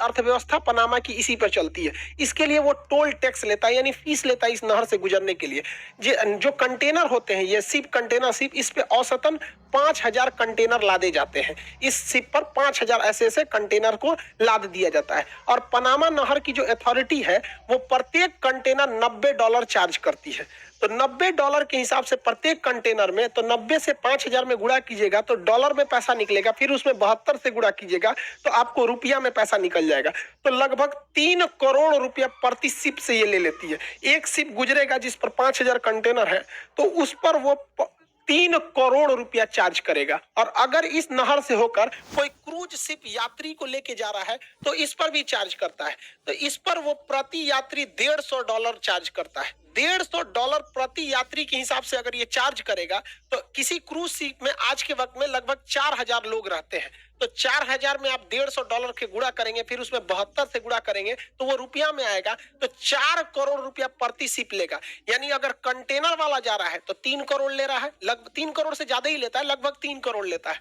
अर्थव्यवस्था पनामा की इसी पर चलती है। इसके लिए वो टोल टैक्स लेता है, यानी फीस लेता है इस नहर से गुजरने के लिए। जो कंटेनर होते हैं, ये शिप कंटेनर शिप, इस पे औसतन 5,000 कंटेनर लादे जाते हैं। इस शिप पर 5,000 ऐसे कंटेनर को लाद दिया जाता है। और पनामा नहर की जो अथॉरिटी है वो प्रत्येक कंटेनर $90 चार्ज करती है। तो $90 के हिसाब से प्रत्येक कंटेनर में, तो 90 से 5,000 में गुणा कीजिएगा तो डॉलर में पैसा निकलेगा, फिर उसमें 72 से गुणा कीजिएगा तो आपको रुपया में पैसा निकल जाएगा। तो लगभग 3 करोड़ रुपया प्रति शिप से ये ले लेती है। एक शिप गुजरेगा जिस पर 5,000 कंटेनर है, तो उस पर वो 3 करोड़ रुपया चार्ज करेगा। और अगर इस नहर से होकर कोई क्रूज शिप यात्री को लेके जा रहा है तो इस पर भी चार्ज करता है। तो इस पर वो प्रति यात्री $150 चार्ज करता है। $150 प्रति यात्री के हिसाब से अगर ये चार्ज करेगा तो किसी क्रूज शिप में आज के वक्त में लगभग 4,000 लोग रहते हैं। तो 4,000 में आप $150 के गुणा करेंगे, फिर उसमें 72 से गुणा करेंगे तो वो रुपया में आएगा। तो 4 करोड़ रुपया प्रति शिप लेगा। यानी अगर कंटेनर वाला जा रहा है तो 3 करोड़ ले रहा है, लगभग 3 करोड़ से ज्यादा ही लेता है, लगभग 3 करोड़ लेता है।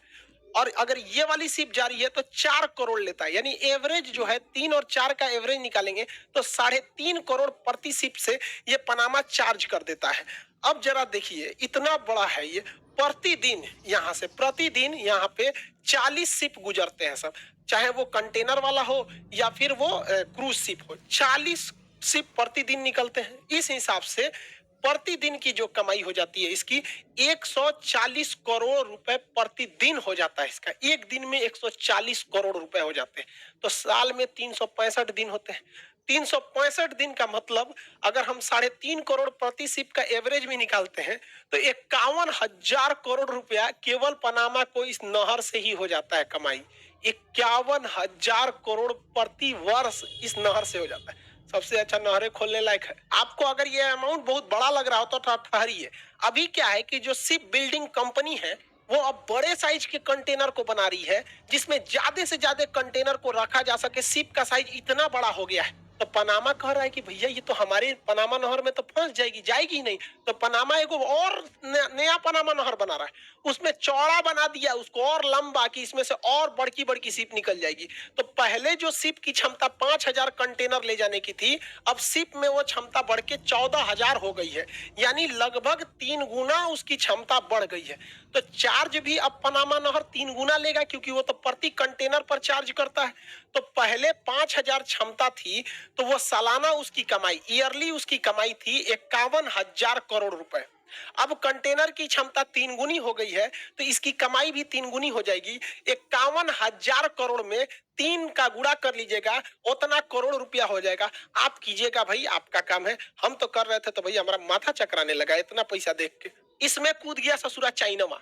और अगर ये वाली शिप जा रही है तो 4 करोड़ लेता है। यानी एवरेज जो है 3 और 4 का एवरेज निकालेंगे तो 3.5 करोड़ प्रति शिप से ये पनामा चार्ज कर देता है। अब जरा देखिए, इतना बड़ा है ये। प्रतिदिन यहाँ पे 40 शिप गुजरते हैं सब, चाहे वो कंटेनर वाला हो या फिर वो क्रूज शिप हो। 40 शिप प्रतिदिन निकलते हैं। इस हिसाब से प्रतिदिन की जो कमाई हो जाती है इसकी 140 करोड़ रुपए प्रतिदिन हो जाता है। इसका एक दिन में 140 करोड़ रुपए हो जाते हैं। तो साल में 365 दिन होते हैं। 365 दिन का मतलब अगर हम 3.5 करोड़ प्रति शिप का एवरेज भी निकालते हैं तो 51,000 करोड़ रुपया केवल पनामा को इस नहर से ही हो जाता है कमाई। 51,000 करोड़ प्रति वर्ष इस नहर से हो जाता है। सबसे अच्छा नहरें खोलने लायक है। आपको अगर ये अमाउंट बहुत बड़ा लग रहा हो तो ठहरिए। अभी क्या है कि जो शिप बिल्डिंग कंपनी है वो अब बड़े साइज के कंटेनर को बना रही है, जिसमें ज्यादा से ज्यादा कंटेनर को रखा जा सके। शिप का साइज इतना बड़ा हो गया है तो पनामा कह रहा है कि भैया ये तो हमारे पनामा नहर में तो फंस जाएगी ही नहीं। तो पनामा एगो और नया पनामा नहर बना रहा है, उसमें चौड़ा बना दिया उसको और लंबा, कि इसमें से और बड़की बड़की शिप निकल जाएगी। तो पहले जो शिप की क्षमता 5,000 कंटेनर ले जाने की थी, अब शिप में वो क्षमता बढ़ के 14,000 हो गई है। यानी लगभग 3 गुना उसकी क्षमता बढ़ गई है। तो चार्ज भी अब पनामा नहर 3 गुना लेगा, क्योंकि वो तो प्रति कंटेनर पर चार्ज करता है। तो पहले 5,000 क्षमता थी तो वो सालाना उसकी कमाई, ईयरली उसकी कमाई थी 51,000 करोड़ रुपए। अब कंटेनर की क्षमता 3 गुनी हो गई है तो इसकी कमाई भी 3 गुनी हो जाएगी। 51,000 करोड़ में 3 का गुणा कर लीजिएगा, उतना करोड़ रुपया हो जाएगा। आप कीजिएगा भाई, आपका काम है। हम तो कर रहे थे तो भाई हमारा माथा चकराने लगा इतना पैसा देख के। इसमें कूद गया ससुरा चाइना।